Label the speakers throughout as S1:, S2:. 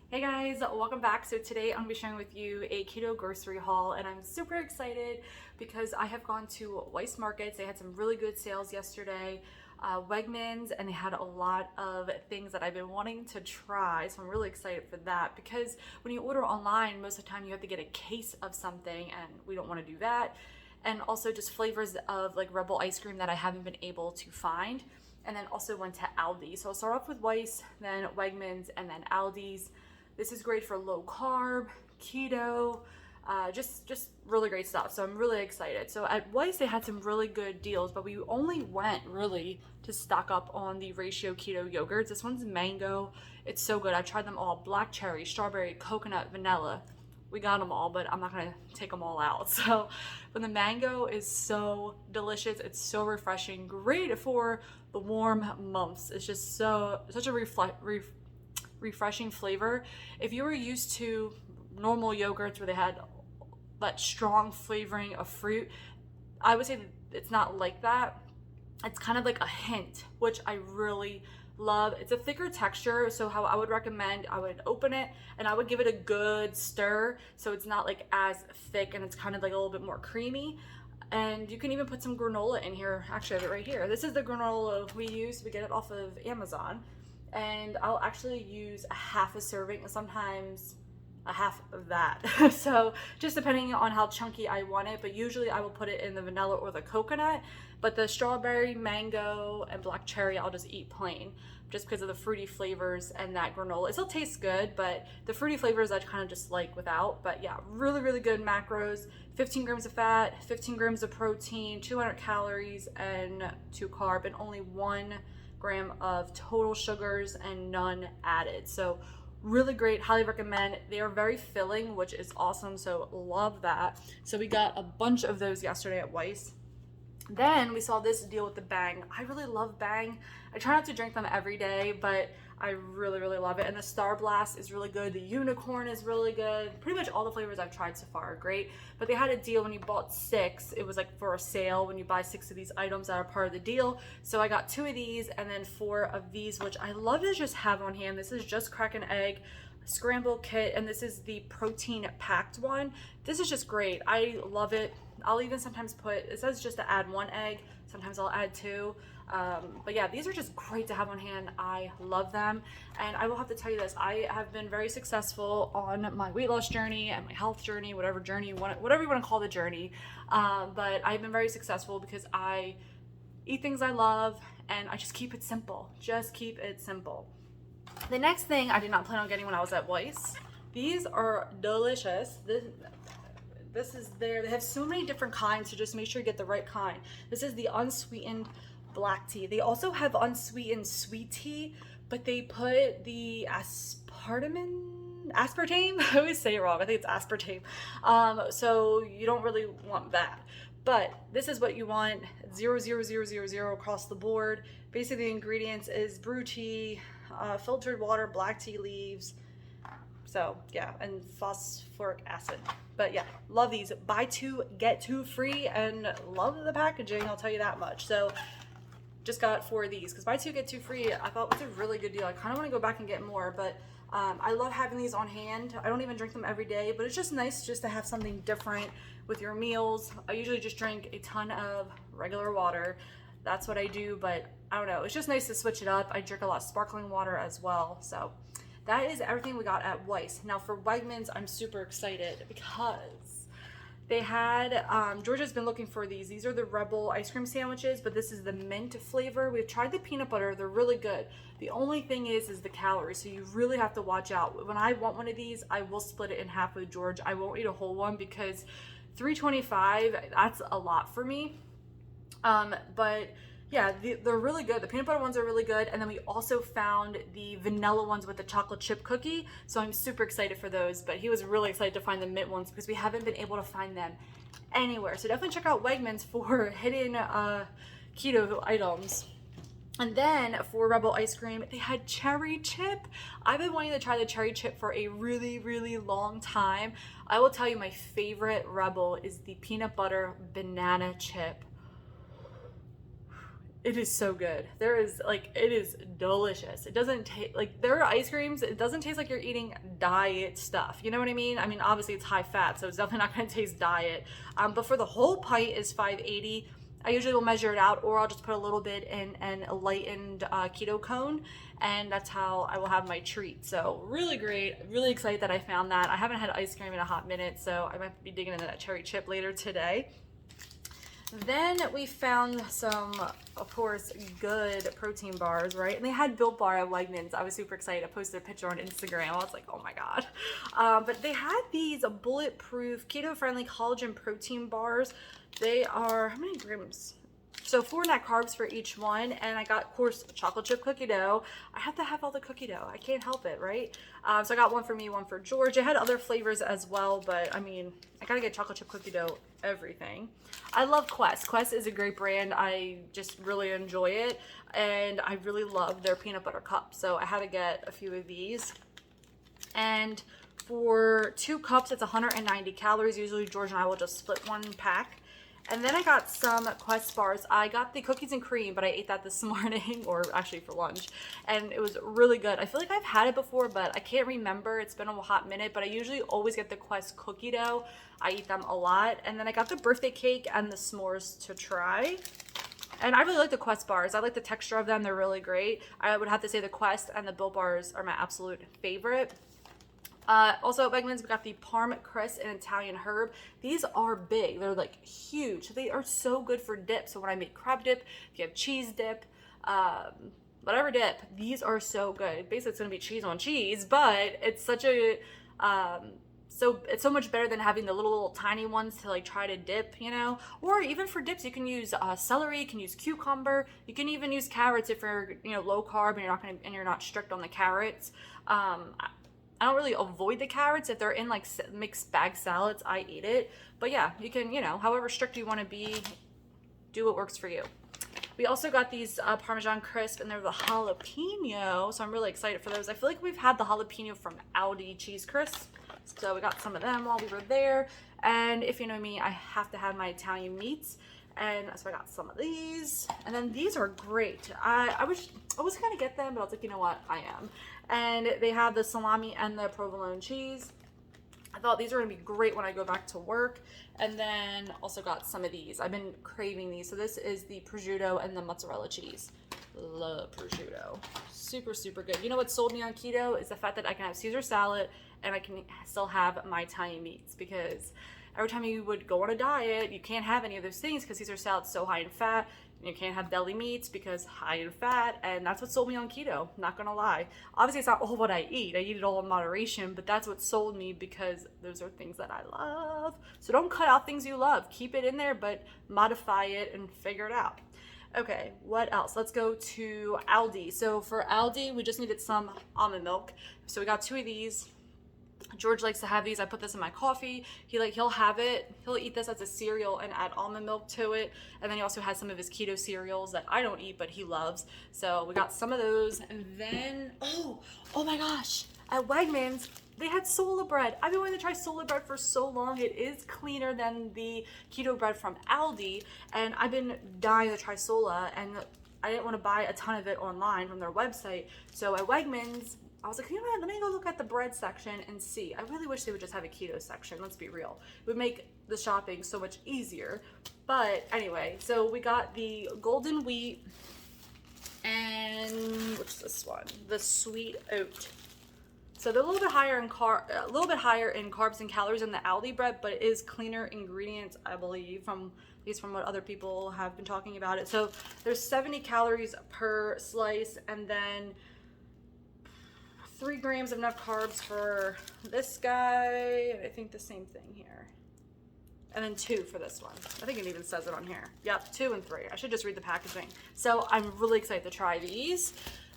S1: Hey guys, welcome back. So today I'm going to be sharing with you a keto grocery haul, and I'm super excited because I have gone to Weis Markets. They had some really good sales yesterday, Wegmans, and they had a lot of things that I've been wanting to try. So I'm really excited for that because when you order online, most of the time you have to get a case of something, and we don't want to do that. And also just flavors of like Rebel ice cream that I haven't been able to find. And then also went to Aldi. So I'll start off with Weis, then Wegmans, and then Aldi's. This is great for low carb, keto, just really great stuff. So I'm really excited. So at Weis, they had some really good deals, but we only went really to stock up on the ratio keto yogurts. This one's mango. It's so good. I tried them all: black cherry, strawberry, coconut, vanilla. We got them all, but I'm not gonna take them all out. So, but the mango is so delicious. It's so refreshing. Great for the warm months. It's just such a refreshing flavor. If you were used to normal yogurts where they had that strong flavoring of fruit, I would say that it's not like that. It's kind of like a hint, which I really love. It's a thicker texture, so how I would recommend, I would open it and I would give it a good stir so it's not like as thick, and it's kind of like a little bit more creamy. And you can even put some granola in here. Actually, I have it right here. This is the granola we use. We get it off of Amazon. And I'll actually use a half a serving, and sometimes a half of that. So just depending on how chunky I want it, but usually I will put it in the vanilla or the coconut. But the strawberry, mango, and black cherry, I'll just eat plain just because of the fruity flavors and that granola. It still tastes good, but the fruity flavors I kind of just like without. But yeah, really, really good macros. 15 grams of fat, 15 grams of protein, 200 calories, and 2 carb, and only 1 gram of total sugars and none added. So really great, highly recommend. They are very filling, which is awesome, so love that. So we got a bunch of those yesterday at Weis. Then we saw this deal with the Bang. I really love Bang. I try not to drink them every day, but I really, really love it. And the Star Blast is really good. The Unicorn is really good. Pretty much all the flavors I've tried so far are great. But they had a deal when you bought 6. It was like for a sale when you buy 6 of these items that are part of the deal. So I got 2 of these and then 4 of these, which I love to just have on hand. This is just crack an egg scramble kit, and this is the protein packed one. This is just great. I love it. I'll even sometimes put, it says just to add 1 egg, sometimes I'll add 2. But yeah, these are just great to have on hand. I love them. And I will have to tell you this, I have been very successful on my weight loss journey and my health journey, whatever journey you want, whatever you want to call the journey. But I've been very successful because I eat things I love and I just keep it simple. Just keep it simple. The next thing I did not plan on getting when I was at Weis. These are delicious. This is there. They have so many different kinds, so just make sure you get the right kind. This is the unsweetened black tea. They also have unsweetened sweet tea, but they put the aspartame. I always say it wrong. I think it's aspartame. So you don't really want that. But this is what you want. 0, 0, 0, 0, 0 across the board. Basically, the ingredients is brew tea, filtered water, black tea leaves. So yeah, and phosphoric acid. But yeah, love these. Buy 2, get 2 free, and love the packaging, I'll tell you that much. So just got 4 of these because buy 2, get 2 free. I thought it was a really good deal. I kind of want to go back and get more, but I love having these on hand. I don't even drink them every day, but it's just nice just to have something different with your meals. I usually just drink a ton of regular water. That's what I do, but I don't know. It's just nice to switch it up. I drink a lot of sparkling water as well. So that is everything we got at Weis. Now for Wegmans, I'm super excited because they had, Georgia's been looking for these. These are the Rebel ice cream sandwiches, but this is the mint flavor. We've tried the peanut butter. They're really good. The only thing is the calories. So you really have to watch out. When I want one of these, I will split it in half with George. I won't eat a whole one because 325, that's a lot for me. But yeah, they're really good. The peanut butter ones are really good. And then we also found the vanilla ones with the chocolate chip cookie. So I'm super excited for those. But he was really excited to find the mint ones because we haven't been able to find them anywhere. So definitely check out Wegmans for hidden keto items. And then for Rebel ice cream, they had cherry chip. I've been wanting to try the cherry chip for a really, really long time. I will tell you my favorite Rebel is the peanut butter banana chip. It is so good. There is like, it is delicious. It doesn't taste like their ice creams. It doesn't taste like you're eating diet stuff. You know what I mean? I mean, obviously it's high fat, so it's definitely not going to taste diet. But for the whole pint is 580. I usually will measure it out, or I'll just put a little bit in a lightened keto cone, and that's how I will have my treat. So really great. Really excited that I found that. I haven't had ice cream in a hot minute, so I might be digging into that cherry chip later today. Then we found some, of course, good protein bars, right? And they had Built Bar at Wegmans. I was super excited. I posted a picture on Instagram. I was like, oh my God. But they had these bulletproof, keto-friendly collagen protein bars. They are, how many grams? So 4 net carbs for each one, and I got, of course, chocolate chip cookie dough. I have to have all the cookie dough. I can't help it, right? So I got one for me, one for George. It had other flavors as well, but I mean, I gotta get chocolate chip cookie dough everything. I love Quest. Quest is a great brand. I just really enjoy it, and I really love their peanut butter cups. So I had to get a few of these. And for 2 cups, it's 190 calories. Usually George and I will just split one pack. And then I got some Quest bars. I got the cookies and cream, but I ate that this morning, or actually for lunch, and it was really good. I feel like I've had it before, but I can't remember. It's been a hot minute, but I usually always get the Quest cookie dough. I eat them a lot. And then I got the birthday cake and the s'mores to try. And I really like the Quest bars. I like the texture of them. They're really great. I would have to say the Quest and the Built bars are my absolute favorite. Also at Wegmans, we got the Parm Crisp and Italian Herb. These are big. They're like huge. They are so good for dip. So when I make crab dip, if you have cheese dip, whatever dip, these are so good. Basically, it's going to be cheese on cheese, but it's such a, it's so much better than having the little tiny ones to like try to dip, you know? Or even for dips, you can use celery, you can use cucumber, you can even use carrots if you're, you know, low carb and you're not strict on the carrots. I don't really avoid the carrots. If they're in like mixed bag salads, I eat it. But yeah, you can, you know, however strict you want to be, do what works for you. We also got these Parmesan crisp, and they're the jalapeno, so I'm really excited for those. I feel like we've had the jalapeno from Aldi cheese crisp, so we got some of them while we were there. And if you know me, I have to have my Italian meats, and so I got some of these. And then these are great. I was gonna get them, but I was like, you know what, I am. And they have the salami and the provolone cheese. I thought these were gonna be great when I go back to work. And then also got some of these. I've been craving these. So this is the prosciutto and the mozzarella cheese. Love prosciutto. Super, super good. You know what sold me on keto is the fact that I can have Caesar salad and I can still have my Italian meats, because every time you would go on a diet, you can't have any of those things because Caesar salad's so high in fat. You can't have deli meats because high in fat, and that's what sold me on keto, not gonna lie. Obviously, it's not all what I eat it all in moderation, but that's what sold me because those are things that I love. So don't cut out things you love. Keep it in there, but modify it and figure it out. Okay, what else? Let's go to Aldi. So for Aldi, we just needed some almond milk. So we got 2 of these. George likes to have these. I put this in my coffee. He'll have it. He'll eat this as a cereal and add almond milk to it. And then he also has some of his keto cereals that I don't eat, but he loves. So we got some of those. And then, oh my gosh, at Wegmans, they had Sola Bread. I've been wanting to try Sola Bread for so long. It is cleaner than the keto bread from Aldi. And I've been dying to try Sola, and I didn't want to buy a ton of it online from their website. So at Wegmans, I was like, you know what, let me go look at the bread section and see. I really wish they would just have a keto section, let's be real. It would make the shopping so much easier. But anyway, so we got the golden wheat and, which is this one? The sweet oat. So they're a little bit higher in carbs and calories than the Aldi bread, but it is cleaner ingredients, I believe, from what other people have been talking about it. So there's 70 calories per slice, and then 3 grams of net carbs for this guy, and I think the same thing here. And then 2 for this one. I think it even says it on here. Yep, 2 and 3. I should just read the packaging. So I'm really excited to try these.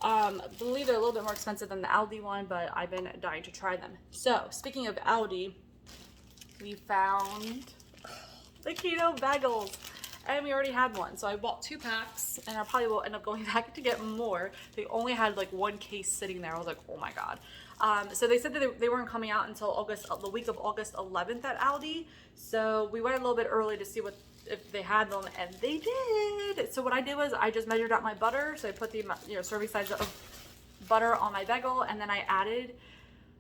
S1: I believe they're a little bit more expensive than the Aldi one, but I've been dying to try them. So speaking of Aldi, we found the keto bagels. And we already had one, so I bought 2 packs, and I probably will end up going back to get more. They only had like 1 case sitting there. I was like, oh my God. So they said that they weren't coming out until the week of August 11th at Aldi. So we went a little bit early to see what if they had them, and they did. So what I did was I just measured out my butter. So I put the serving size of butter on my bagel, and then I added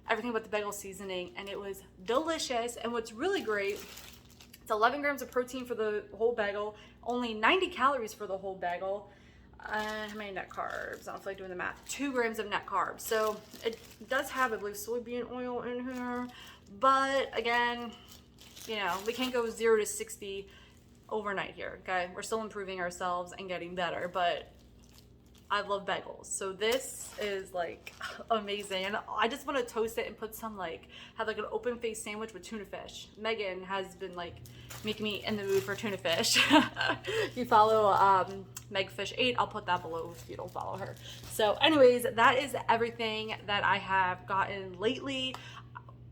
S1: everything but the bagel seasoning, and it was delicious. And what's really great, it's 11 grams of protein for the whole bagel, only 90 calories for the whole bagel. How many net carbs? I don't feel like doing the math. 2 grams of net carbs. So it does have, I believe, soybean oil in here. But again, we can't go 0 to 60 overnight here, okay? We're still improving ourselves and getting better, but I love bagels. So this is like amazing. And I just want to toast it and put some have an open face sandwich with tuna fish. Megan has been making me in the mood for tuna fish. If you follow MegFish8, I'll put that below if you don't follow her. So anyways, that is everything that I have gotten lately.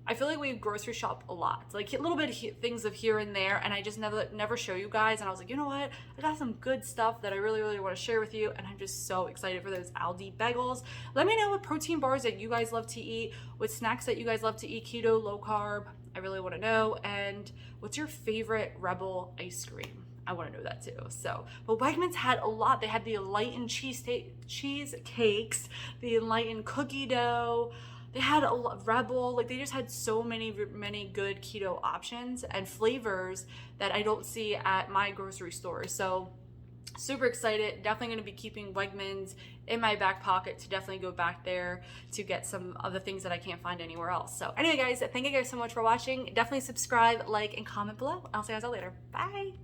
S1: I feel like we grocery shop a lot. It's a little bit of things of here and there, and I just never show you guys. And I was like, you know what? I got some good stuff that I really, really want to share with you, and I'm just so excited for those Aldi bagels. Let me know what protein bars that you guys love to eat, what snacks that you guys love to eat, keto, low carb. I really want to know. And what's your favorite Rebel ice cream? I want to know that too. So, but Wegmans had a lot. They had the enlightened cheesecakes, the enlightened cookie dough. They had a lot, Rebel, they just had so many good keto options and flavors that I don't see at my grocery store. So super excited. Definitely going to be keeping Wegmans in my back pocket to definitely go back there to get some of the things that I can't find anywhere else. So anyway, guys, thank you guys so much for watching. Definitely subscribe, like, and comment below. I'll see you guys all later. Bye.